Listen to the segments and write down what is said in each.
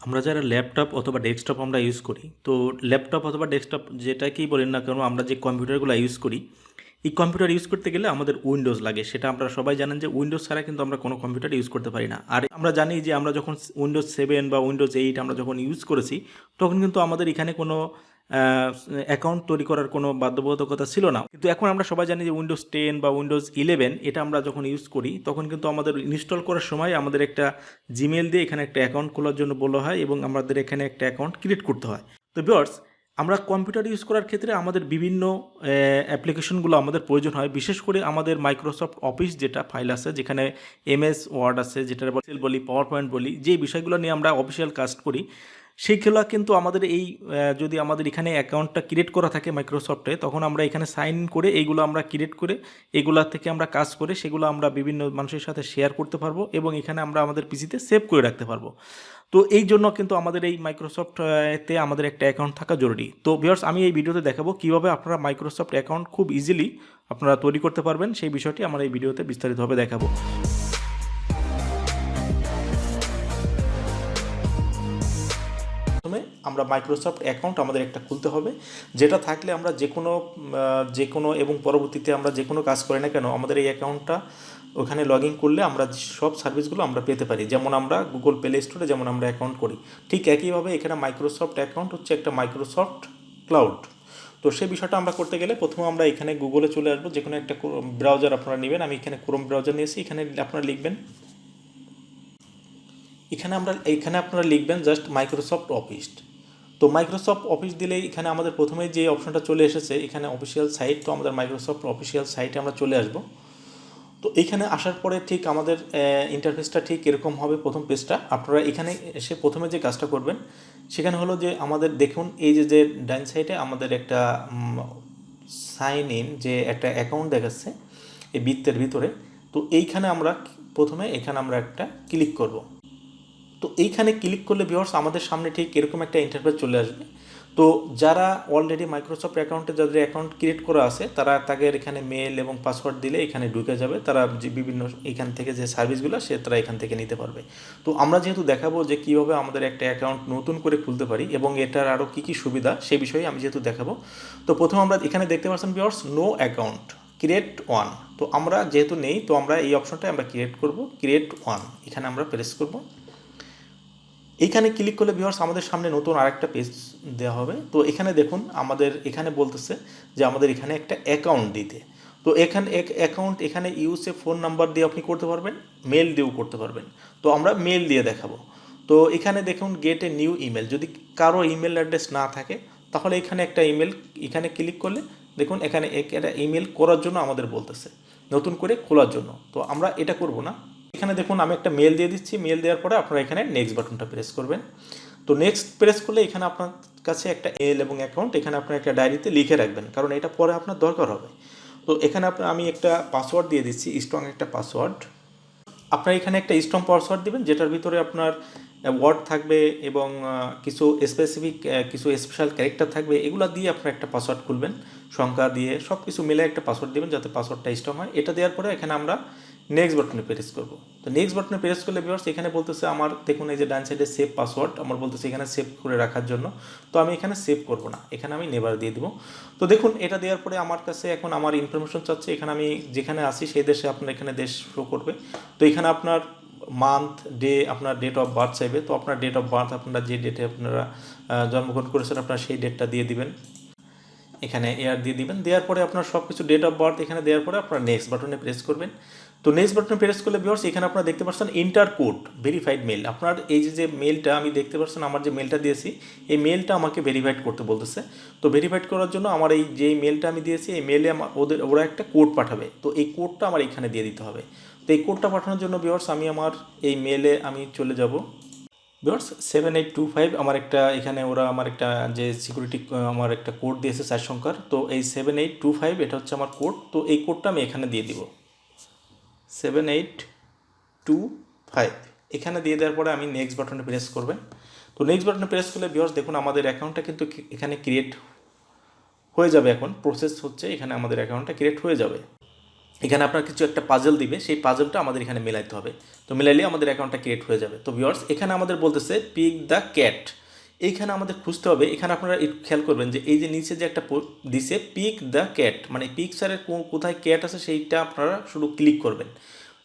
আমরা যারা ল্যাপটপ অথবা ডেস্কটপ আমরা ইউজ করি, তো ল্যাপটপ অথবা ডেস্কটপ যেটাকেই বলেন না কেন, আমরা যে কম্পিউটারগুলো ইউজ করি, এই কম্পিউটার ইউজ করতে গেলে আমাদের উইন্ডোজ লাগে। সেটা আমরা সবাই জানেন যে উইন্ডোজ ছাড়া কিন্তু আমরা কোনো কম্পিউটার ইউজ করতে পারি না। আর আমরা জানি যে আমরা যখন উইন্ডোজ 7 বা উইন্ডোজ 8 আমরা যখন ইউজ করেছি, তখন কিন্তু আমাদের এখানে কোনো অ্যাকাউন্ট তৈরি করার কোনো বাধ্যবাধকতা ছিল না। কিন্তু এখন আমরা সবাই জানি যে উইন্ডোজ 10 বা উইন্ডোজ 11 এটা আমরা যখন ইউজ করি, তখন কিন্তু আমাদের ইনস্টল করার সময় আমাদের একটা জিমেল দিয়ে এখানে একটা অ্যাকাউন্ট খোলার জন্য বলা হয় এবং আমাদের এখানে একটা অ্যাকাউন্ট ক্রিয়েট করতে হয়। তো ভিউয়ার্স, আমরা কম্পিউটার ইউজ করার ক্ষেত্রে আমাদের বিভিন্ন অ্যাপ্লিকেশনগুলো আমাদের প্রয়োজন হয়। বিশেষ করে আমাদের মাইক্রোসফট অফিস যেটা ফাইল আছে, যেখানে এমএস ওয়ার্ড আছে, যেটা এক্সেল বলি, পাওয়ার পয়েন্ট বলি, যে বিষয়গুলো নিয়ে আমরা অফিসিয়াল কাজ করি, সেইগুলো কিন্তু আমাদের এই যদি আমাদের এখানে অ্যাকাউন্টটা ক্রিয়েট করা থাকে মাইক্রোসফটে, তখন আমরা এখানে সাইন করে এইগুলো আমরা ক্রিয়েট করে এগুলা থেকে আমরা কাজ করে সেগুলো আমরা বিভিন্ন মানুষের সাথে শেয়ার করতে পারবো এবং এখানে আমরা আমাদের পিসিতে সেভ করে রাখতে পারবো। তো এই জন্য কিন্তু আমাদের এই মাইক্রোসফটতে আমাদের একটা অ্যাকাউন্ট থাকা জরুরি। তো ভিউয়ার্স, আমি এই ভিডিওতে দেখাবো কীভাবে আপনারা মাইক্রোসফট অ্যাকাউন্ট খুব ইজিলি আপনারা তৈরি করতে পারবেন, সেই বিষয়টি আমরা এই ভিডিওতে বিস্তারিতভাবে দেখাবো। প্রথমে আমরা মাইক্রোসফট অ্যাকাউন্ট আমাদের একটা খুলতে হবে, যেটা থাকলে আমরা যে কোনো এবং পরবর্তীতে আমরা যে কোনো কাজ করি না কেন, আমাদের এই অ্যাকাউন্টটা ওখানে লগ ইন করলে আমরা সব সার্ভিসগুলো আমরা পেতে পারি। যেমন আমরা গুগল প্লে স্টোরে যেমন আমরা অ্যাকাউন্ট করি, ঠিক একইভাবে এখানে মাইক্রোসফট অ্যাকাউন্ট হচ্ছে একটা মাইক্রোসফট ক্লাউড। তো সেই বিষয়টা আমরা করতে গেলে প্রথমে আমরা এখানে গুগলে চলে আসবো। যে কোনো একটা ব্রাউজার আপনারা নেবেন, আমি এখানে ক্রোম ব্রাউজার নিয়েছি। এখানে আপনারা লিখবেন, এখানে আপনারা লিখবেন জাস্ট মাইক্রোসফট অফিস। তো মাইক্রোসফট অফিস দিলেই এখানে আমাদের প্রথমে যে অপশনটা চলে এসেছে, এখানে অফিসিয়াল সাইট। তো আমাদের মাইক্রোসফট অফিসিয়াল সাইটে আমরা চলে আসব। তো এখানে আসার পরে ঠিক আমাদের ইন্টারফেসটা ঠিক এরকম হবে। প্রথম পেজটা আপনারা এখানে এসে প্রথমে যে কাজটা করবেন সেখানে হলো যে আমাদের দেখুন এই যে ডাইন সাইডে আমাদের একটা সাইন ইন যে একটা অ্যাকাউন্ট দেখাচ্ছে এই বৃত্তের ভিতরে। তো এইখানে আমরা প্রথমে এখানে আমরা একটা ক্লিক করব। তো এইখানে ক্লিক করলে ভিউয়ার্স আমাদের সামনে ঠিক এরকম একটা ইন্টারফেস চলে আসবে। তো যারা অলরেডি মাইক্রোসফট অ্যাকাউন্টে যাদের অ্যাকাউন্ট ক্রিয়েট করা আছে, তারা তাদের এখানে মেল এবং পাসওয়ার্ড দিলে এখানে ঢুকে যাবে। তারা যে বিভিন্ন এখান থেকে যে সার্ভিসগুলো তারা এখান থেকে নিতে পারবে। তো আমরা যেহেতু দেখাবো যে কীভাবে আমাদের একটা অ্যাকাউন্ট নতুন করে খুলতে পারি এবং এটার আরও কী কী সুবিধা সেই বিষয়ে আমি যেহেতু দেখাবো। তো প্রথমে আমরা এখানে দেখতে পাচ্ছেন viewers, no account create one. তো আমরা যেহেতু নেই, তো আমরা এই অপশনটাই আমরা ক্রিয়েট করব, ক্রিয়েট ওয়ান। এখানে আমরা প্রেস করব। এইখানে ক্লিক করলে ভিউয়ার্স আমাদের সামনে নতুন আরেকটা পেজ দেওয়া হবে। তো এখানে দেখুন আমাদের এখানে বলতেছে যে আমাদের এখানে একটা অ্যাকাউন্ট দিতে। তো এখানে অ্যাকাউন্ট এখানে ইউসে ফোন নাম্বার দিয়ে আপনি করতে পারবেন, মেল দিয়েও করতে পারবেন। তো আমরা মেল দিয়ে দেখাবো। তো এখানে দেখুন গেট এ নিউ ইমেল। যদি কারো ইমেল অ্যাড্রেস না থাকে, তাহলে এখানে একটা ইমেল এখানে ক্লিক করলে দেখুন এখানে একটা ইমেল করার জন্য আমাদের বলতেছে, নতুন করে খোলার জন্য। তো আমরা এটা করব না। এখানে দেখুন আমি একটা মেল দিয়ে দিচ্ছি। মেল দেওয়ার পরে আপনারা এখানে নেক্সট বাটনটা প্রেস করবেন। তো নেক্সট প্রেস করলে এখানে আপনার কাছে একটা মেল এবং অ্যাকাউন্ট এখানে আপনার একটা ডায়েরিতে লিখে রাখবেন, কারণ এটা পরে আপনার দরকার হবে। তো এখানে আমি একটা পাসওয়ার্ড দিয়ে দিচ্ছি, স্ট্রং একটা পাসওয়ার্ড। আপনার এখানে একটা স্ট্রং পাসওয়ার্ড দিবেন, যেটার ভিতরে আপনার ওয়ার্ড থাকবে এবং কিছু স্পেসিফিক কিছু স্পেশাল ক্যারেক্টার থাকবে। এগুলো দিয়ে আপনার একটা পাসওয়ার্ড খুলবেন, সংখ্যা দিয়ে সব কিছু মিলে একটা পাসওয়ার্ড দেবেন যাতে পাসওয়ার্ডটা স্ট্রং হয়। এটা দেওয়ার পরে এখানে আমরা নেক্সট বাটনে প্রেস করব। তো নেক্সট বাটনে প্রেস করলে ভিউয়ার্স এখানে বলতেছে আমার দেখুন এই যে ডান সাইডে সেভ পাসওয়ার্ড আমার বলতেছে এখানে সেভ করে রাখার জন্য। তো আমি এখানে সেভ করব না, এখানে আমি নেভার দিয়ে দেবো। তো দেখুন এটা দেওয়ার পরে আমার কাছে এখন আমার ইনফরমেশন চাচ্ছে। এখানে আমি যেখানে আসি সেই দেশে আপনার এখানে দেশ শো করবে। তো এখানে আপনার মান্থ ডে আপনার ডেট অফ বার্থ চাইবে। তো আপনার ডেট অফ বার্থ আপনারা যে ডেটে আপনারা জন্মগ্রহণ করেছেন আপনারা সেই ডেটটা দিয়ে দিবেন, এখানে এয়ার দিয়ে দিবেন। দেওয়ার পরে আপনার সব কিছু ডেট অফ বার্থ এখানে দেওয়ার পরে আপনার নেক্সট বাটনে প্রেস করবেন। তো নেক্সট বাটনে প্রেস করলে ভিউয়ার্স এখানে আপনারা দেখতে পাচ্ছেন ইন্টার কোড ভেরিফাইড মেল। আপনার এই যে মেলটা আমি দেখতে পাচ্ছেন আমার যে মেলটা দিয়েছি, এই মেলটা আমাকে ভেরিফাইড করতে বলতেছে। তো ভেরিফাইড করার জন্য আমার এই যে মেলটা আমি দিয়েছি এই মেলে ওরা একটা কোড পাঠাবে। তো এই কোডটা আমার এখানে দিয়ে দিতে হবে। তো এই কোডটা পাঠানোর জন্য ভিউয়ার্স আমি আমার এই মেলে আমি চলে যাব। ভিউয়ার্স 7825 আমার একটা এখানে ওরা আমার একটা যে সিকিউরিটি আমার একটা কোড দিয়েছে 4 সংখ্যার। তো এই 7825 এটা হচ্ছে আমার কোড। তো এই কোডটা আমি এখানে দিয়ে দিব 7825। এখানে দিয়ে দেওয়ার পরে আমি নেক্সট বাটনে প্রেস করবেন। তো নেক্সট বাটনে প্রেস করলে ভিউয়ার্স দেখুন আমাদের অ্যাকাউন্টটা কিন্তু এখানে ক্রিয়েট হয়ে যাবে। এখন প্রসেস হচ্ছে, এখানে আমাদের অ্যাকাউন্টটা ক্রিয়েট হয়ে যাবে। এখানে আপনার কিছু একটা পাজল দিবে, সেই পাজলটা আমাদের এখানে মেলাইতে হবে। তো মেলাইলে আমাদের অ্যাকাউন্টটা ক্রিয়েট হয়ে যাবে। তো ভিউয়ার্স এখানে আমাদের বলতেছে পিক দ্য ক্যাট, এইখানে আমাদের খুঁজতে হবে। এখানে আপনারা একটু খেয়াল করবেন যে এই যে নিচে যে একটা দিছে পিক দ্য ক্যাট, মানে পিকচারের কোথায় ক্যাট আছে সেইটা আপনারা শুধু ক্লিক করবেন।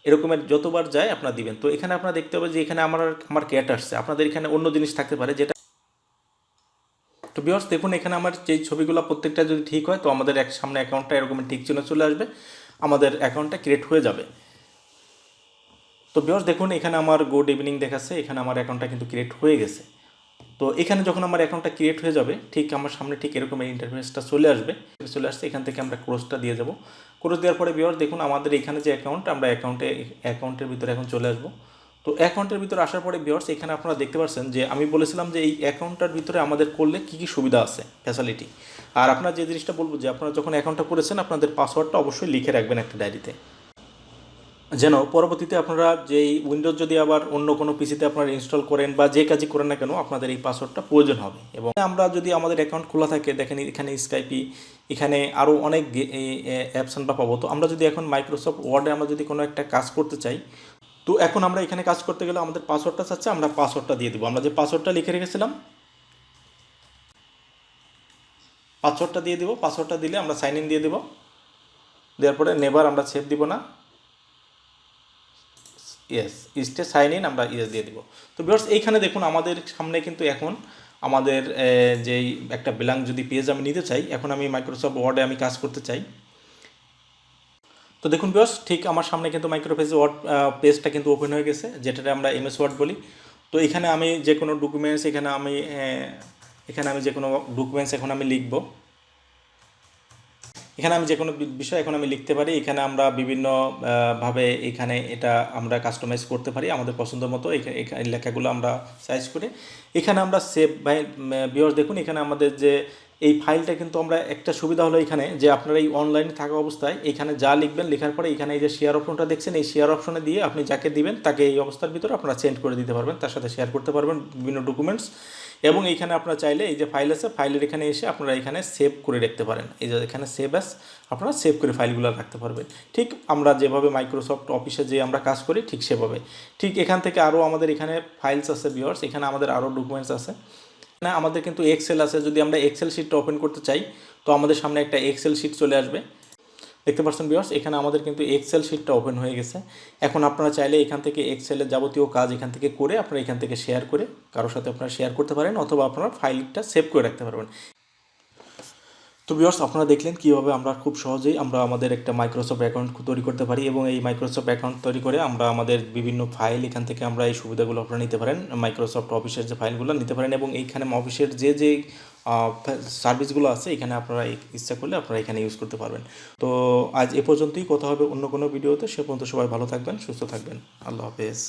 এরকমের যতবার যায় আপনারা দিবেন। তো এখানে আপনারা দেখতে হবে যে এখানে আমার ক্যাট আসছে, আপনাদের এখানে অন্য জিনিস থাকতে পারে যেটা। তো ভিউয়ার্স দেখুন এখানে আমার যে ছবিগুলো প্রত্যেকটা যদি ঠিক হয় তো আমাদের সামনে অ্যাকাউন্টটা এরকম ঠিক চিহ্ন চলে আসবে, আমাদের অ্যাকাউন্টটা ক্রিয়েট হয়ে যাবে। তো ভিউয়ার্স দেখুন এখানে আমার গুড ইভিনিং দেখাচ্ছে, এখানে আমার অ্যাকাউন্টটা কিন্তু ক্রিয়েট হয়ে গেছে। তো এখানে যখন আমার অ্যাকাউন্টটা ক্রিয়েট হয়ে যাবে ঠিক আমার সামনে ঠিক এরকম ইন্টারফেসটা চলে আসবে। চলে আসছে, এখান থেকে আমরা ক্রসটা দিয়ে যাব। ক্রস দেওয়ার পরে ভিউয়ার্স দেখুন আমাদের এখানে যে অ্যাকাউন্ট, আমরা অ্যাকাউন্টের ভিতরে এখন চলে আসবো। তো অ্যাকাউন্টের ভিতরে আসার পরে ভিউয়ার্স এখানে আপনারা দেখতে পাচ্ছেন যে আমি বলেছিলাম যে এই অ্যাকাউন্টটার ভিতরে আমাদের করলে কী কী সুবিধা আছে, ফ্যাসিলিটি। আর আপনারা যে জিনিসটা বলবো যে আপনারা যখন অ্যাকাউন্টটা করেছেন আপনাদের পাসওয়ার্ডটা অবশ্যই লিখে রাখবেন একটা ডায়েরিতে, যেন পরবর্তীতে আপনারা যেই উইন্ডোজ যদি আবার অন্য কোনো পিসিতে আপনারা ইনস্টল করেন বা যে কাজই করেন না কেন আপনাদের এই পাসওয়ার্ডটা প্রয়োজন হবে। এবং আমরা যদি আমাদের অ্যাকাউন্ট খোলা থাকে, দেখেন এখানে স্কাইপি, এখানে আরও অনেক অ্যাপস আমরা পাবো। তো আমরা যদি এখন মাইক্রোসফট ওয়ার্ডে আমরা যদি কোনো একটা কাজ করতে চাই, তো এখন আমরা এখানে কাজ করতে গেলে আমাদের পাসওয়ার্ডটা চাচ্ছে, আমরা পাসওয়ার্ডটা দিয়ে দেবো। আমরা যে পাসওয়ার্ডটা লিখে রেখেছিলাম পাসওয়ার্ডটা দিয়ে দেবো। পাসওয়ার্ডটা দিলে আমরা সাইন ইন দিয়ে দেবো। দেওয়ার পরে নেভার আমরা সেভ দিব না, ইয়েস স্টে সাইন ইন আমরা ইয়েস দিয়ে দিব। তো ভিউয়ার্স এইখানে দেখুন আমাদের সামনে কিন্তু এখন আমাদের যেই একটা ব্ল্যাঙ্ক যদি পেজ আমি নিতে চাই, এখন আমি মাইক্রোসফট ওয়ার্ডে আমি কাজ করতে চাই। তো দেখুন ভিউয়ার্স ঠিক আমার সামনে কিন্তু মাইক্রোসফট ওয়ার্ড পেজটা কিন্তু ওপেন হয়ে গেছে, যেটাতে আমরা এমএস ওয়ার্ড বলি। তো এখানে আমি যে কোনো ডকুমেন্টস এখানে আমি যে কোনো ডকুমেন্টস এখন আমি লিখব। এখানে আমি যে কোনো বিষয় এখন আমি লিখতে পারি। এখানে আমরা বিভিন্ন ভাবে এখানে এটা আমরা কাস্টমাইজ করতে পারি আমাদের পছন্দ মতো। এখানে লেখাগুলো আমরা সাইজ করে এখানে আমরা সেভ বাই ভিউয়ার্স দেখুন এখানে আমাদের যে এই ফাইলটা কিন্তু আমরা একটা সুবিধা হলো এখানে যে আপনারা এই অনলাইনে থাকা অবস্থায় এখানে যা লিখবেন, লেখার পরে এখানে এই যে শেয়ার অপশনটা দেখছেন, এই শেয়ার অপশনে দিয়ে আপনি যাকে দিবেন তাকে এই অবস্থার ভিতরে আপনারা সেন্ড করে দিতে পারবেন, তার সাথে শেয়ার করতে পারবেন বিভিন্ন ডকুমেন্টস। এবং এইখানে আপনারা চাইলে এই যে ফাইল আছে ফাইলের এখানে এসে আপনারা এখানে সেভ করে রাখতে পারেন। এই যে এখানে সেভ অ্যাস আপনারা সেভ করে ফাইলগুলো রাখতে পারবেন। ঠিক আমরা যেভাবে মাইক্রোসফট অফিসে যে আমরা কাজ করি ঠিক সেভাবে। ঠিক এখান থেকে আরও আমাদের এখানে ফাইলস আছে ভিউয়ার্স, এখানে আমাদের আরও ডকুমেন্টস আছে। না আমাদের কিন্তু এক্সেল আছে, যদি আমরা এক্সেল শিটটা ওপেন করতে চাই তো আমাদের সামনে একটা এক্সেল শিট চলে আসবে। দেখতে পাচ্ছেন ভিউয়ার্স এখানে আমাদের কিন্তু এক্সেল শিটটা ওপেন হয়ে গেছে। এখন আপনারা চাইলে এখান থেকে এক্সেলের যাবতীয় কাজ এখান থেকে করে আপনারা এখান থেকে শেয়ার করে কারোর সাথে আপনারা শেয়ার করতে পারেন, অথবা আপনারা ফাইলটা সেভ করে রাখতে পারবেন। তো ভিউয়ার্স আপনারা দেখলেন কীভাবে আমরা খুব সহজেই আমরা আমাদের একটা মাইক্রোসফট অ্যাকাউন্ট তৈরি করতে পারি, এবং এই মাইক্রোসফট অ্যাকাউন্ট তৈরি করে আমরা আমাদের বিভিন্ন ফাইল এখান থেকে আমরা এই সুবিধাগুলো আপনারা নিতে পারেন, মাইক্রোসফট অফিসের যে ফাইলগুলো নিতে পারেন। এবং এইখানে অফিসের যে সার্ভিসগুলো আছে এখানে আপনারা ইচ্ছা করলে আপনারা এখানে ইউজ করতে পারবেন। তো আজ এ পর্যন্তই, কথা হবে অন্য কোনো ভিডিওতে। সে পর্যন্ত সবাই ভালো থাকবেন, সুস্থ থাকবেন। আল্লাহ হাফেজ।